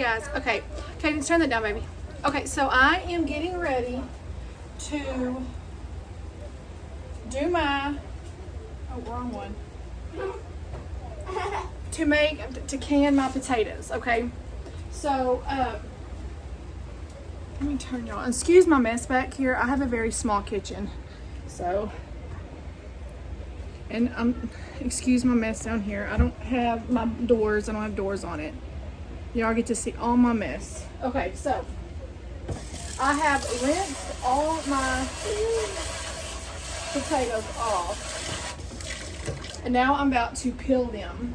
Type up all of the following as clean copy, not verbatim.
guys. Okay, Cadence, turn that down, baby. Okay, so I am getting ready to do my, oh, wrong one. To can my potatoes, okay? So, let me turn y'all. Excuse my mess back here. I have a very small kitchen, so, and excuse my mess down here. I don't have my doors. I don't have doors on it. Y'all get to see all my mess. Okay, so I have rinsed all my potatoes off, and now I'm about to peel them.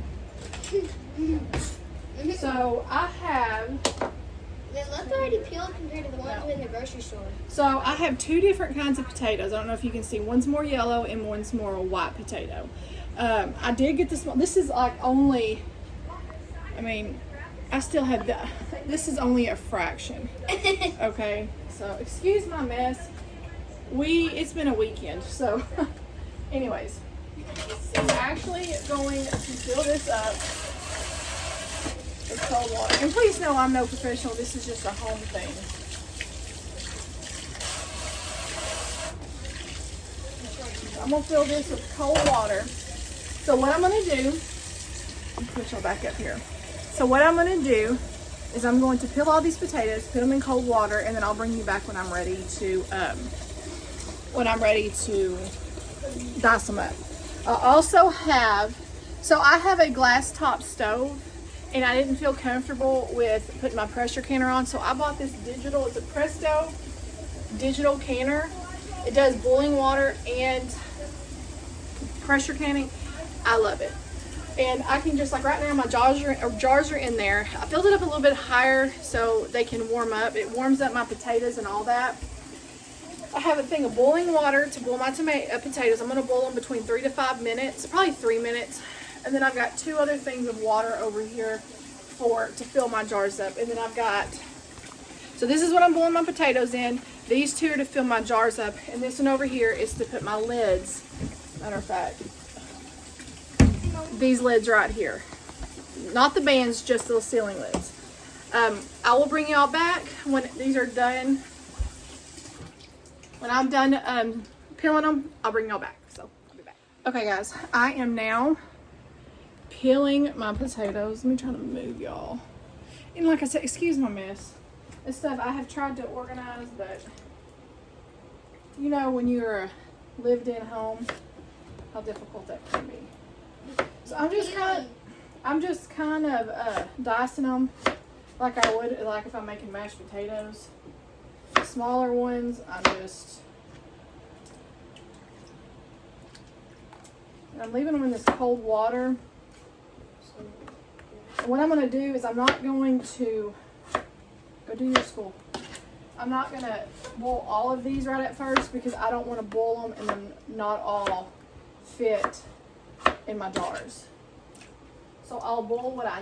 So I have. They look already peeled compared to the ones in the grocery store. So I have two different kinds of potatoes. I don't know if you can see. One's more yellow and one's more a white potato. I did get this one. This is like only. I mean, I still have the. This is only a fraction. Okay. So excuse my mess. It's been a weekend. So, anyways, I'm actually going to fill this up with cold water. And please know I'm no professional. This is just a home thing. I'm going to fill this with cold water. So what I'm going to do, let me put y'all back up here. So what I'm going to do is I'm going to peel all these potatoes, put them in cold water, and then I'll bring you back when I'm ready to dice them up. I also have, so I have a glass top stove, and I didn't feel comfortable with putting my pressure canner on, so I bought this digital, it's a Presto digital canner. It does boiling water and pressure canning. I love it. And I can just, like right now, my jars are in there. I filled it up a little bit higher so they can warm up. It warms up my potatoes and all that. I have a thing of boiling water to boil my potatoes. I'm going to boil them between 3 to 5 minutes, probably 3 minutes. And then I've got two other things of water over here to fill my jars up. And then I've got, so this is what I'm boiling my potatoes in. These two are to fill my jars up. And this one over here is to put my lids. Matter of fact, these lids right here. Not the bands, just the ceiling lids. I will bring y'all back when these are done. When I'm done peeling them, I'll bring y'all back. So I'll be back. Okay, guys, I am now peeling my potatoes. Let me try to move y'all. And like I said, excuse my mess. This stuff I have tried to organize, but you know when you're a lived-in home, how difficult that can be. So I'm just kind of dicing them like I would if I'm making mashed potatoes. The smaller ones, I'm leaving them in this cold water. And what I'm going to do is I'm not going to go do your school. I'm not going to boil all of these right at first because I don't want to boil them and then not all fit in my jars. So I'll boil what I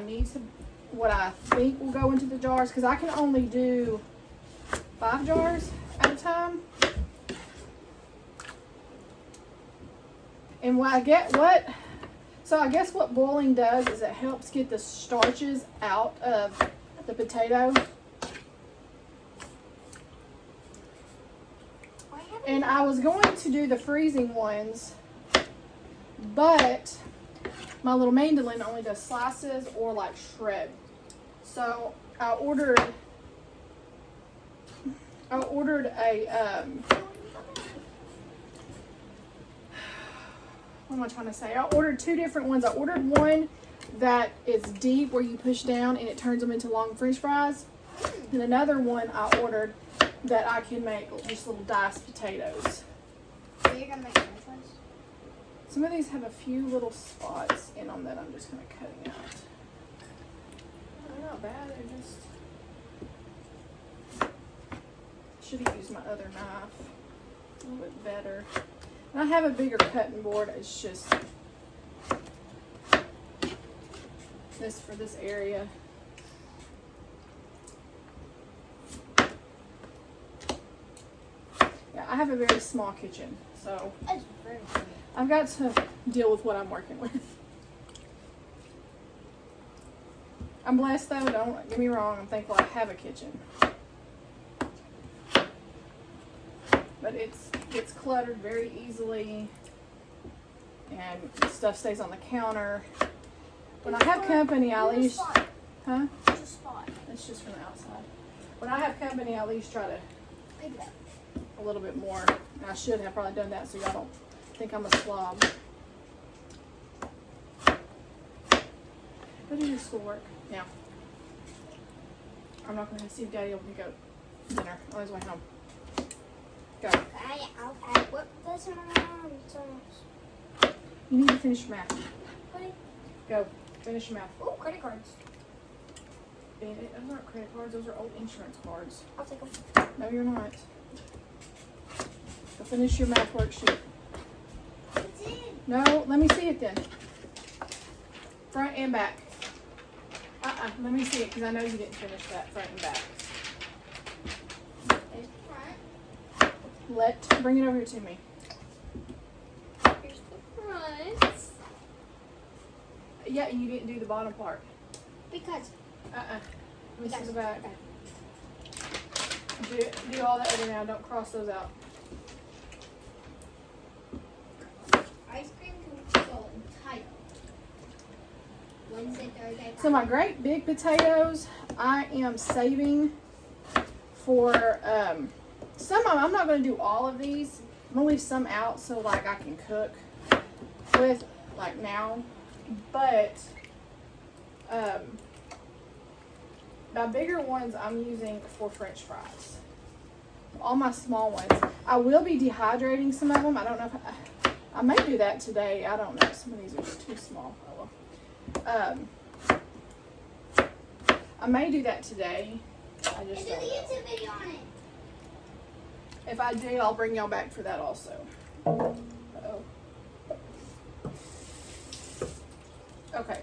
think will go into the jars because I can only do 5 jars at a time. And I guess what boiling does is it helps get the starches out of the potato. And I was going to do the freezing ones, but my little mandolin only does slices or like shred. So I ordered a what am I trying to say? I ordered 2 different ones. I ordered one that is deep where you push down and it turns them into long French fries. And another one I ordered that I can make just little diced potatoes. So you're gonna make French fries? Some of these have a few little spots in them that I'm just kind of cutting out. They're not bad. They're just. Should have used my other knife a little bit better. And I have a bigger cutting board. It's just this for this area. Yeah, I have a very small kitchen, so I've got to deal with what I'm working with. I'm blessed though, don't get me wrong, I'm thankful I have a kitchen. But it gets cluttered very easily and stuff stays on the counter. When I have company, I at least, huh? It's a spot. It's just from the outside. When I have company, I at least try to Pick it up. a little bit more. And I should have probably done that so y'all don't think I'm a slob. Go do your schoolwork. Now. I'm not gonna see if Daddy will pick up dinner on his way home. Go. Okay. What does my mom so much? You need to finish your math. What? Go. Finish your math. Oh, credit cards. Those aren't credit cards, those are old insurance cards. I'll take them. No, you're not. Go finish your math worksheet. It's in. No, let me see it then. Front and back. Let me see it because I know you didn't finish that front and back. There's the front. Bring it over here to me. Here's the front. Yeah, you didn't do the bottom part. Because. Let me see the back. Okay. Do all that other now. Don't cross those out. Ice cream control title. Wednesday, Thursday, So my great big potatoes, I am saving for some of them. I'm not going to do all of these. I'm going to leave some out so like I can cook with like now. But my bigger ones I'm using for French fries. All my small ones. I will be dehydrating some of them. I don't know if I may do that today. I don't know. Some of these are just too small. Oh, well. I may do that today. I just There's a don't know. YouTube video on it. If I do, I'll bring y'all back for that also. Uh-oh. Okay.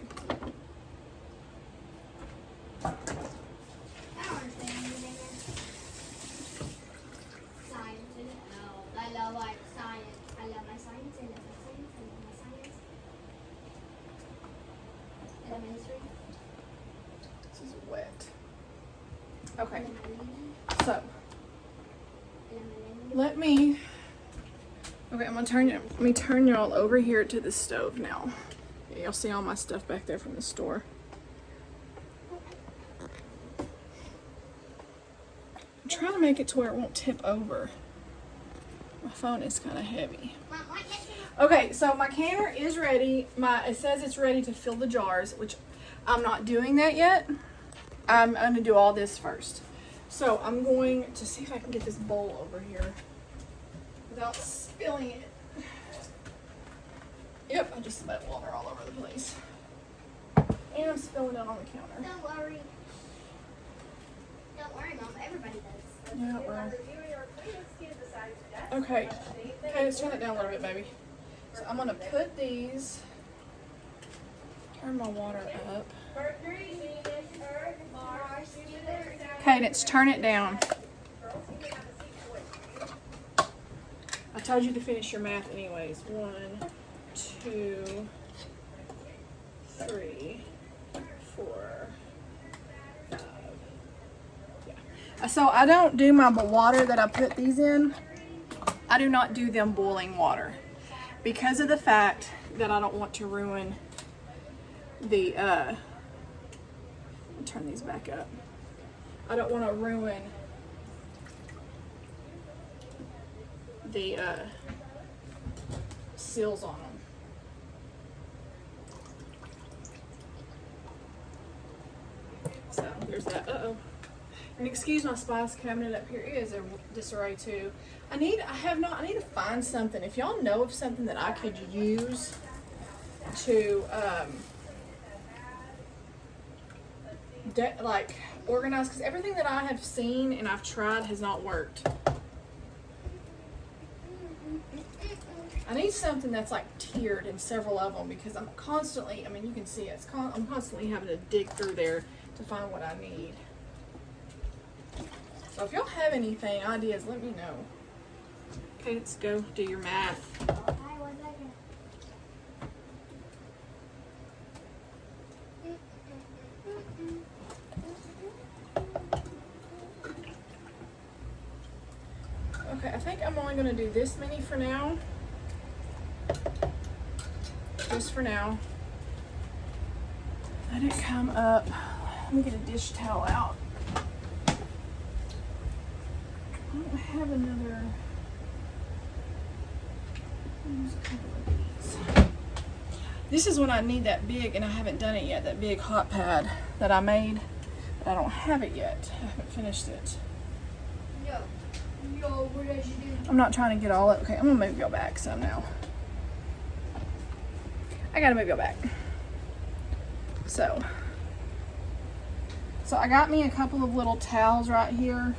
I don't understand anything. Science in it. No, I love like science. I love my science. I love my science. I love my science. I love my history. This is wet. Okay. I love my reading. So I love my language. let me. Okay, I'm gonna let me turn y'all over here to the stove now. Yeah, y'all see all my stuff back there from the store. I'm trying to make it to where it won't tip over. My phone is kind of heavy. Mom, what is it? Okay, so my canner is ready. It says it's ready to fill the jars, which I'm not doing that yet. I'm going to do all this first. So I'm going to see if I can get this bowl over here without spilling it. Yep, I just spilled water all over the place. And I'm spilling it on the counter. Don't worry. Don't worry, Mom. Everybody does. Yeah, well. Okay. Okay, let's turn it down a little bit, baby. So I'm gonna put these. Turn my water up. Cadence, turn it down. I told you to finish your math anyways. 1, 2, 3, 4, 5. Yeah. So I don't do my water that I put these in. I do not do them boiling water because of the fact that I don't want to ruin the, turn these back up. I don't want to ruin the seals on them. So there's that. Uh-oh. And excuse my spice cabinet up here is a disarray too. I need to find something. If y'all know of something that I could use to like organize, because everything that I have seen and I've tried has not worked. I need something that's like tiered in several of them because I'm constantly, I mean you can see it, I'm constantly having to dig through there to find what I need. So if y'all have anything, ideas, let me know. Okay, let's go do your math. Okay, 1 second. I think I'm only gonna do this many for now. Just for now. Let it come up. Let me get a dish towel out. I don't have another. Use a couple of these. This is when I need that big, and I haven't done it yet, that big hot pad that I made, but I don't have it yet. I haven't finished it. Yo, what did you do? I'm not trying to get all up. Okay, I'm gonna move y'all back some now. I gotta move y'all back. So I got me a couple of little towels right here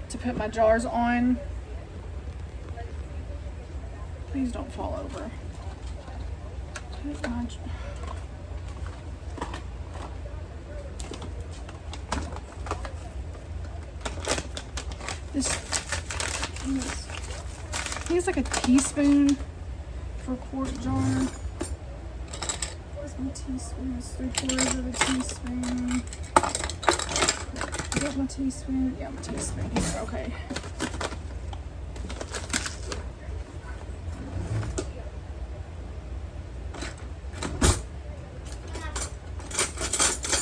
to put my jars on. Please don't fall over. Put my He's like a teaspoon for a quart jar. Where's my teaspoon? It's 3/4 of a teaspoon. Is that my teaspoon? Yeah, my teaspoon here. Okay.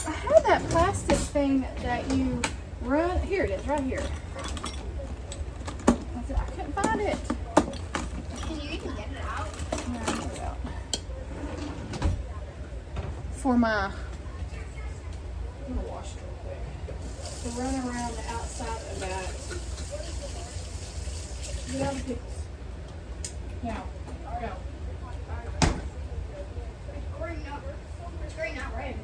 I had that plastic thing that you run. Here it is, right here. I couldn't find it. Can you even get it out? Yeah, I'll get it out. For my, I'm gonna wash it real quick. To run around the outside of that. Get out the pickles. Now, go. It's green, not red.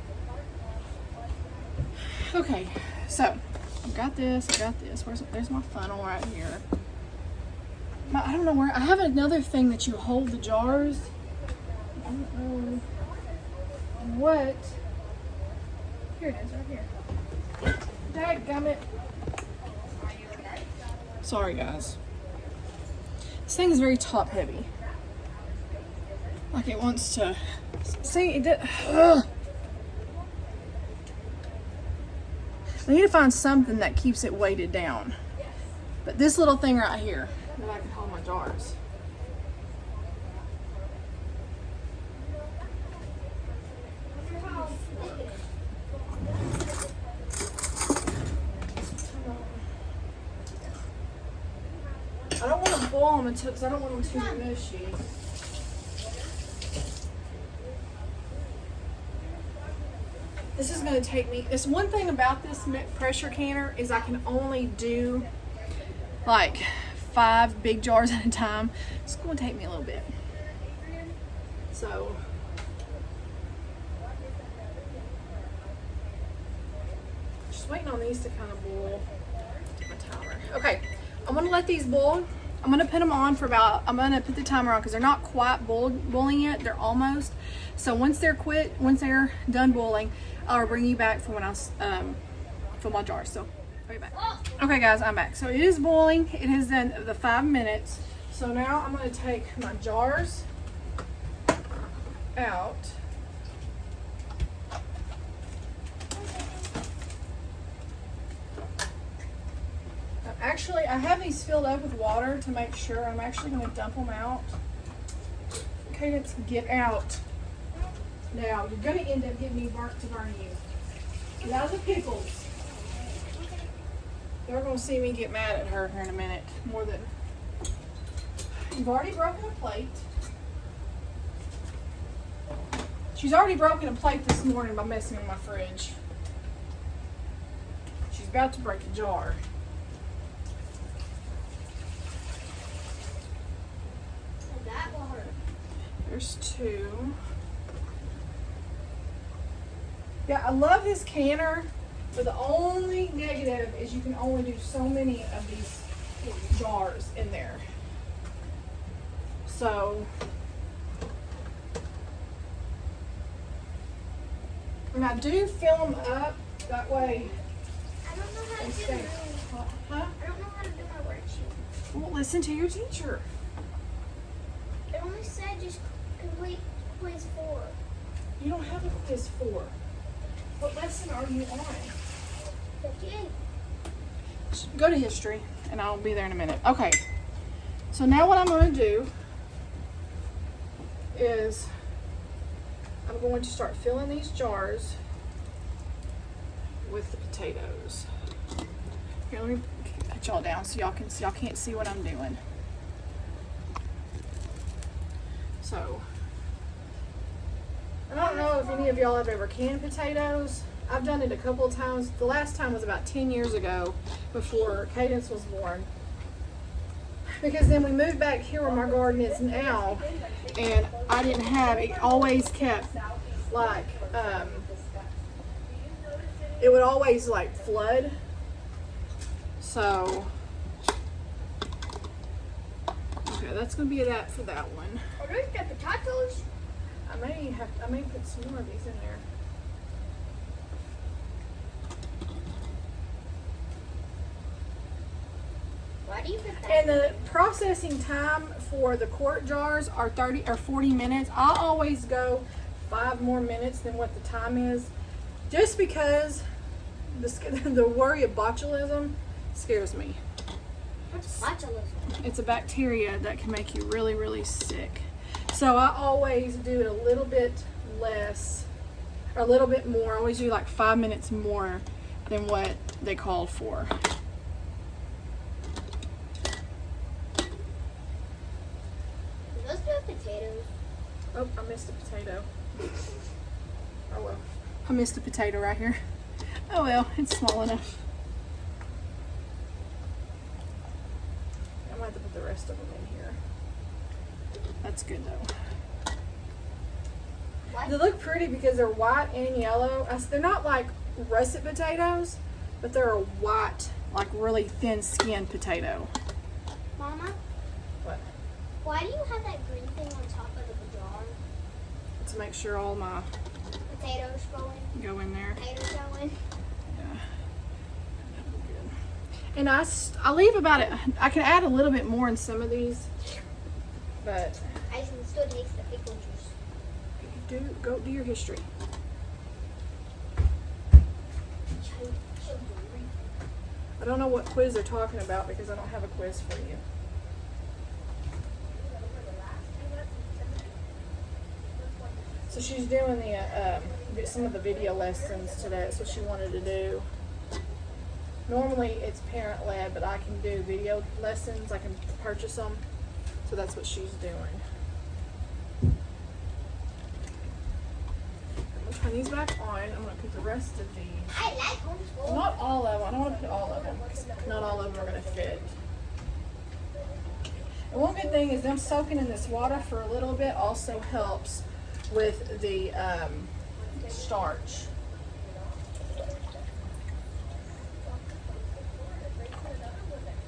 Okay, so I've got this. There's my funnel right here. I don't know where. I have another thing that you hold the jars. I don't know what. Here it is, right here. Dadgummit. Are you okay? Sorry, guys. This thing is very top heavy. Like it wants to. See, it did. Ugh. I need to find something that keeps it weighted down. But this little thing right here, that I can hold my jars. I don't want to boil them until, because I don't want them too mushy. This is going to take me, this one thing about this pressure canner is I can only do like 5 big jars at a time. It's going to take me a little bit. So, just waiting on these to kind of boil. My timer. Okay, I'm going to let these boil. I'm going to put them on for about, I'm going to put the timer on because they're not quite boiling yet. They're almost. So once they're done boiling, I'll bring you back for when I fill my jar. So, I'll be back. Okay, guys, I'm back. So it is boiling. It has done the 5 minutes. So now I'm going to take my jars out. Actually, I have these filled up with water to make sure. I'm actually going to dump them out. Okay, let's get out. Now, you're going to end up getting me burnt to burn you. Get out of the pickles. They're going to see me get mad at her here in a minute. More than... You've already broken a plate. She's already broken a plate this morning by messing with my fridge. She's about to break a jar. That will hurt. There's 2. Yeah, I love this canner, but the only negative is you can only do so many of these jars in there. So, and I do fill them up, that way I don't know how they to do stay. mine. Huh? I don't know how to do my worksheet. Well, listen to your teacher. It only said just complete quiz 4. You don't have a quiz 4. What lesson are you on? 58. Go to history, and I'll be there in a minute. Okay. So now what I'm going to do is I'm going to start filling these jars with the potatoes. Here, let me put y'all down so y'all can see. Y'all can't see what I'm doing. So, I don't know if any of y'all have ever canned potatoes. I've done it a couple of times. The last time was about 10 years ago, before Cadence was born. Because then we moved back here where my garden is now, and I didn't have, it always kept like, it would always like flood. So, okay, that's gonna be that for that one. Are those the potatoes? I may put some more of these in there. Why do you put that? And the processing time for the quart jars are 30 or 40 minutes. I always go 5 more minutes than what the time is, just because the worry of botulism scares me. What's botulism? It's a bacteria that can make you really, really sick. So I always do it a little bit less, or a little bit more. I always do like 5 minutes more than what they called for. Those are potatoes. Oh, I missed a potato. Oh well. I missed a potato right here. Oh well, it's small enough. I might have to put the rest of them in here. That's good though. What? They look pretty because they're white and yellow. They're not like russet potatoes, but they're a white, like really thin skinned potato. Mama, What? why do you have that green thing on top of the jar? To make sure all my Potatoes go in there. Potatoes going. Yeah. That'll be good. And I leave about it. I can add a little bit more in some of these, but I can still taste the pickle juice. go do your history. I don't know what quiz they're talking about because I don't have a quiz for you. So she's doing the some of the video lessons today. That's what she wanted to do. Normally it's parent led, but I can do video lessons. I can purchase them. So that's what she's doing. I'm gonna turn these back on. I'm gonna put the rest of these. I like homeschool. Not all of them. I don't want to put all of them because not all of them are going to fit. And one good thing is them soaking in this water for a little bit also helps with the starch.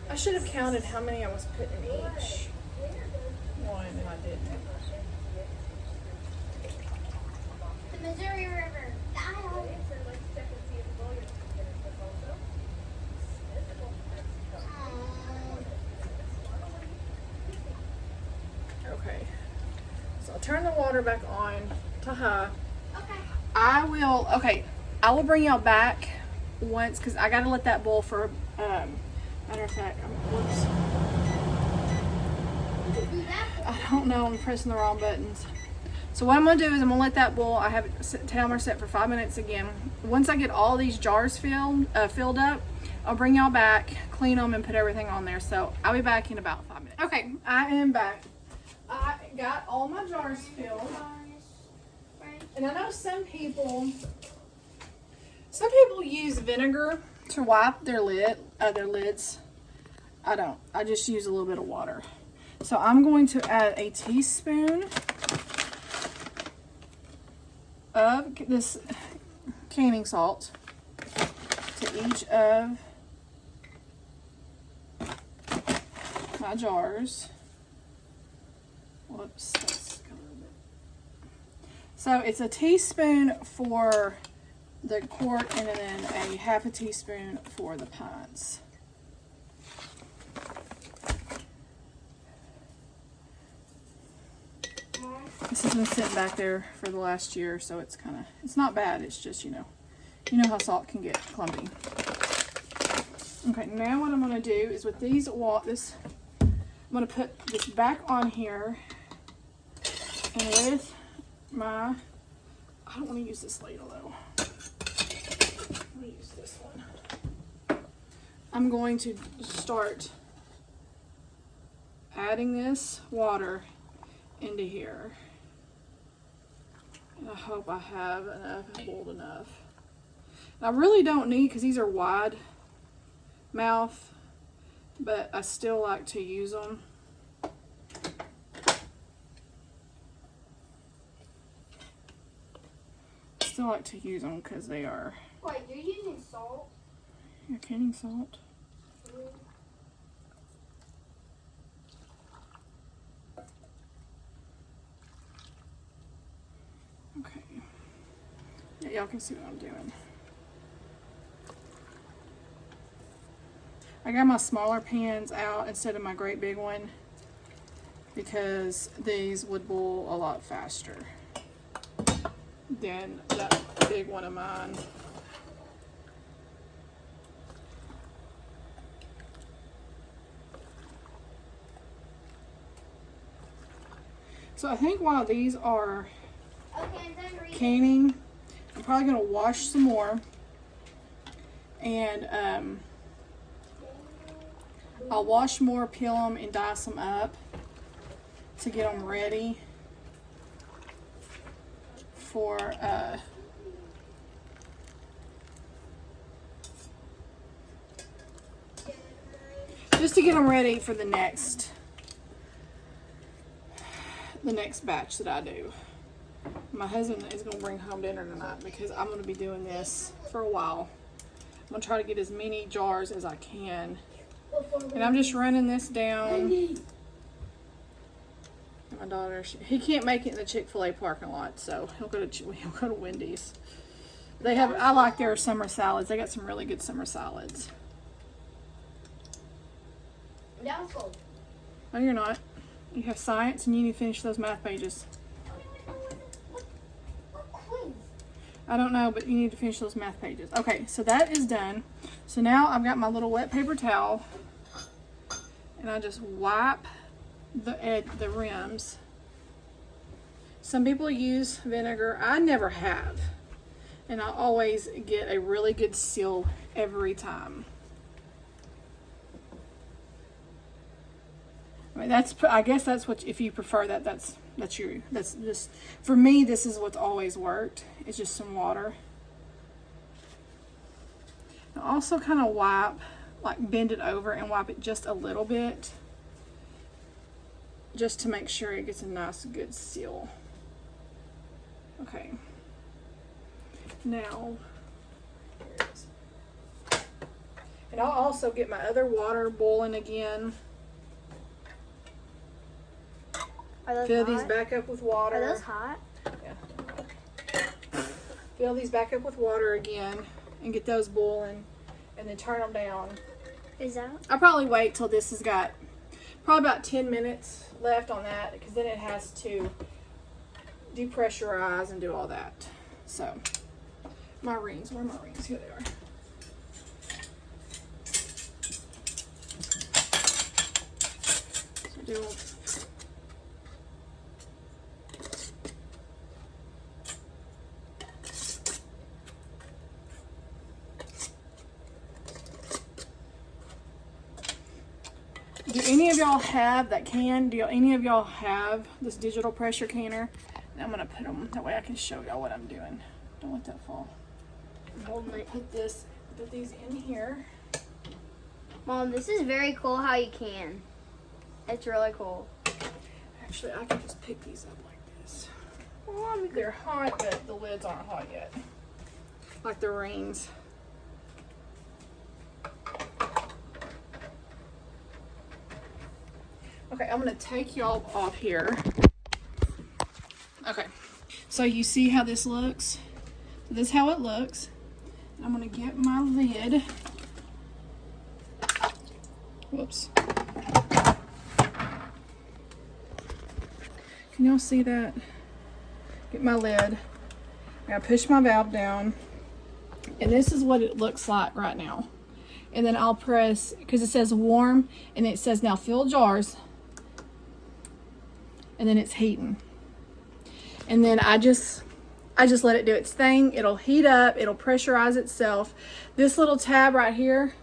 I should have counted how many I was putting in each one, and I didn't. The Missouri River. Okay. So I'll turn the water back on to high. Okay. I will bring y'all back once because I gotta let that boil for matter of fact, whoops. I don't know, I'm pressing the wrong buttons. So what I'm gonna do is I'm gonna let that boil. I have it timer set for 5 minutes again. Once I get all these jars filled up, I'll bring y'all back, clean them, and put everything on there. So I'll be back in about 5 minutes. Okay, I am back. I got all my jars filled. And I know some people use vinegar to wipe their lids. I don't. I just use a little bit of water. So I'm going to add a teaspoon of this canning salt to each of my jars. Whoops, that's got a little bit. So it's a teaspoon for the quart and then a half a teaspoon for the pints. This has been sitting back there for the last year, so it's not bad. It's just, you know how salt can get clumpy. Okay, now what I'm gonna do is with these I'm gonna put this back on here, and with my, I don't want to use this ladle though. I'm gonna use this one. I'm going to start adding this water into here. And I hope I have enough, boiled enough. And I really don't need, because these are wide mouth, but I still like to use them. I still like to use them because they are. Wait, you're using salt? You're canning salt. Okay. Yeah, y'all can see what I'm doing. I got my smaller pans out instead of my great big one because these would boil a lot faster than that big one of mine. So I think while these are canning, I'm probably going to wash some more, and I'll wash more, peel them, and dice them up to get them ready for just to get them ready for the next batch that I do. My husband is going to bring home dinner tonight because I'm going to be doing this for a while. I'm going to try to get as many jars as I can. And I'm just running this down. My daughter, he can't make it in the Chick-fil-A parking lot, so he'll go to Wendy's. I like their summer salads. They got some really good summer salads. No. No, you're not. You have science and you need to finish those math pages. What quiz? I don't know, but you need to finish those math pages. Okay, so that is done. So now I've got my little wet paper towel, and I just wipe the rims. Some people use vinegar. I never have, and I always get a really good seal every time. I mean, I guess that's what, if you prefer that, that's just, for me, this is what's always worked. It's just some water. I also kind of bend it over and wipe it just a little bit, just to make sure it gets a nice, good seal. Okay. Now, here it is. And I'll also get my other water boiling again. Fill these back up with water. Are those hot? Yeah. Fill these back up with water again and get those boiling, and then turn them down. Is that? I'll probably wait till this has got probably about 10 minutes left on that, because then it has to depressurize and do all that. So, my rings, where are my rings? Here they are. So do any of y'all have that can? Do any of y'all have this digital pressure canner? And I'm gonna put them, that way I can show y'all what I'm doing. Don't let that fall. Put these in here. Mom, this is very cool how you can. It's really cool. Actually, I can just pick these up like this. Mom, They're hot, but the lids aren't hot yet. Like the rings. Okay, I'm gonna take y'all off here. Okay, so you see how this looks? So this is how it looks. I'm gonna get my lid. Whoops. Can y'all see that? Get my lid. I'm gonna push my valve down. And this is what it looks like right now. and then I'll press, because it says warm, and it says now fill jars, and then it's heating. And then I just let it do its thing. It'll heat up, it'll pressurize itself. This little tab right here,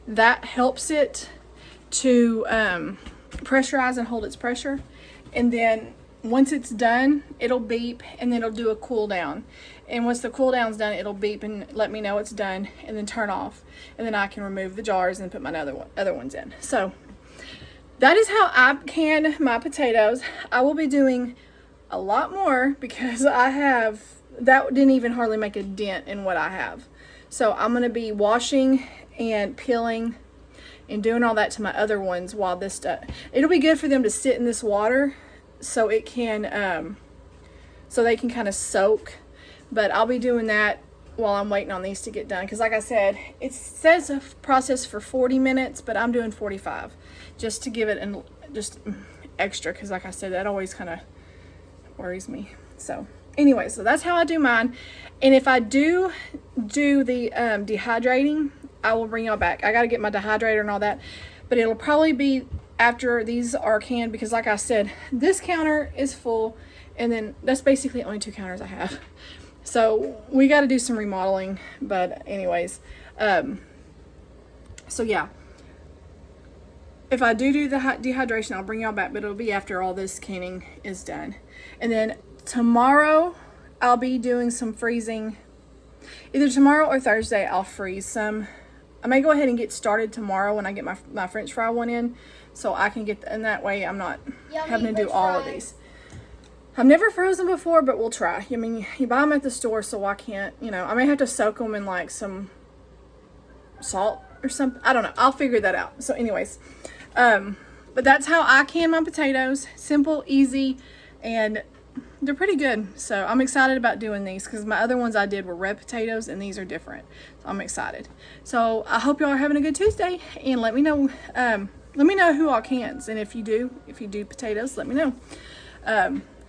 that helps it to pressurize and hold its pressure. And then once it's done, it'll beep, and then it'll do a cool down. And once the cool down's done, it'll beep and let me know it's done, and then turn off. And then I can remove the jars and put my other ones in. So that is how I can my potatoes. I will be doing a lot more because that didn't even hardly make a dent in what I have. So I'm going to be washing and peeling and doing all that to my other ones while this stuff. It'll be good for them to sit in this water so it can, so they can kind of soak. But I'll be doing that while I'm waiting on these to get done. Because like I said, it says a process for 40 minutes, but I'm doing 45 just to give it just extra. Because like I said, that always kind of worries me. So anyway, so that's how I do mine. And if I do the dehydrating, I will bring y'all back. I got to get my dehydrator and all that. But it'll probably be after these are canned. Because like I said, this counter is full. And then that's basically only 2 counters I have. So we got to do some remodeling, but anyways, so yeah, if I do the dehydration, I'll bring y'all back, but it'll be after all this canning is done. And then tomorrow I'll be doing some freezing. Either tomorrow or Thursday I'll freeze some. I may go ahead and get started tomorrow when I get my French fry one in, so I can get, and that way I'm not having to do all of these. I've never frozen before, but we'll try. I mean, you buy them at the store, so I can't, I may have to soak them in like some salt or something. I don't know. I'll figure that out. So anyways, but that's how I can my potatoes. Simple, easy, and they're pretty good. So I'm excited about doing these because my other ones I did were red potatoes, and these are different. So I'm excited. So I hope y'all are having a good Tuesday, and let me know who all cans, and if you do potatoes, let me know.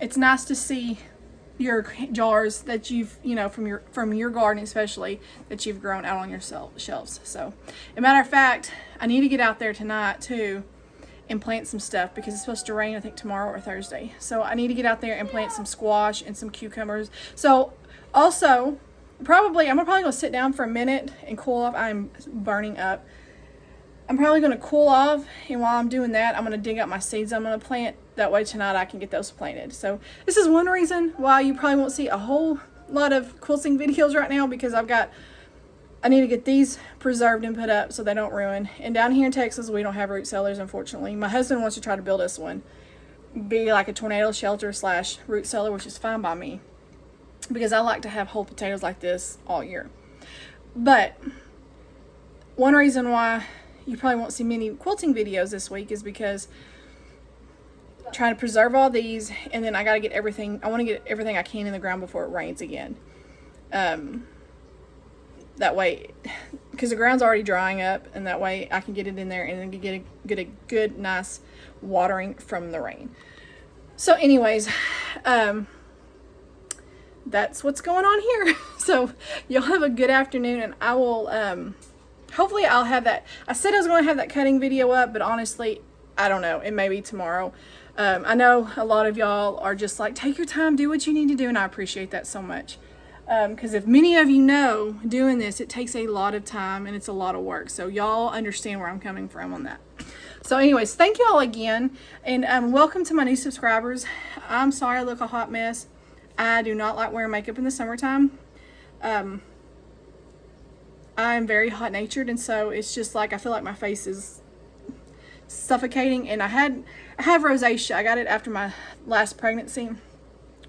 It's nice to see your jars that you've, from your garden especially, that you've grown out on your shelves. So, as a matter of fact, I need to get out there tonight too and plant some stuff because it's supposed to rain, I think, tomorrow or Thursday. So I need to get out there and plant some squash and some cucumbers. So also, I'm probably going to sit down for a minute and cool off. I'm burning up. I'm probably going to cool off, and while I'm doing that, I'm going to dig up my seeds I'm going to plant. That way tonight I can get those planted. So this is one reason why you probably won't see a whole lot of quilting videos right now, because I need to get these preserved and put up so they don't ruin. And down here in Texas, we don't have root cellars, unfortunately. My husband wants to try to build us one. Be like a tornado shelter / root cellar, which is fine by me, because I like to have whole potatoes like this all year. But one reason why you probably won't see many quilting videos this week is because I'm trying to preserve all these, and then I want to get everything I can in the ground before it rains again. That way, because the ground's already drying up, and that way I can get it in there and then get a good, nice watering from the rain. So anyways, that's what's going on here. So y'all have a good afternoon, and I will, hopefully I'll have that. I said I was going to have that cutting video up, but honestly, I don't know. It may be tomorrow. I know a lot of y'all are just like, take your time, do what you need to do, and I appreciate that so much. Because if many of you know, doing this, it takes a lot of time and it's a lot of work. So y'all understand where I'm coming from on that. So anyways, thank you all again, and welcome to my new subscribers. I'm sorry I look a hot mess. I do not like wearing makeup in the summertime. I'm very hot-natured, and so it's just like I feel like my face is suffocating. And I have rosacea. I got it after my last pregnancy,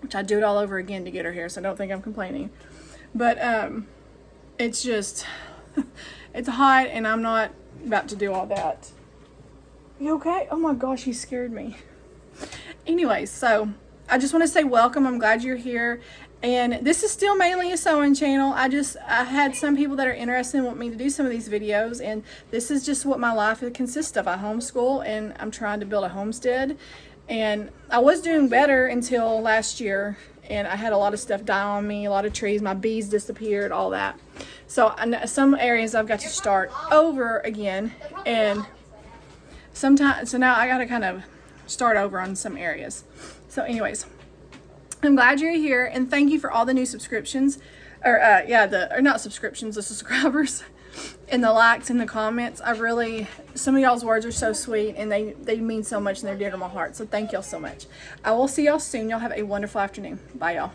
which I do it all over again to get her hair, so don't think I'm complaining. But it's just it's hot, and I'm not about to do all that. You okay? Oh my gosh, he scared me. Anyways, so I just want to say welcome. I'm glad you're here. And this is still mainly a sewing channel. I had some people that are interested and want me to do some of these videos, and this is just what my life consists of. I homeschool, and I'm trying to build a homestead. And I was doing better until last year, and I had a lot of stuff die on me, a lot of trees, my bees disappeared, all that. So some areas I've got to start over again, and sometimes, so now I got to kind of start over on some areas. So anyways, I'm glad you're here, and thank you for all the new subscriptions, or not subscriptions, the subscribers, and the likes and the comments. Some of y'all's words are so sweet, and they mean so much, and they're dear to my heart. So thank y'all so much. I will see y'all soon. Y'all have a wonderful afternoon. Bye, y'all.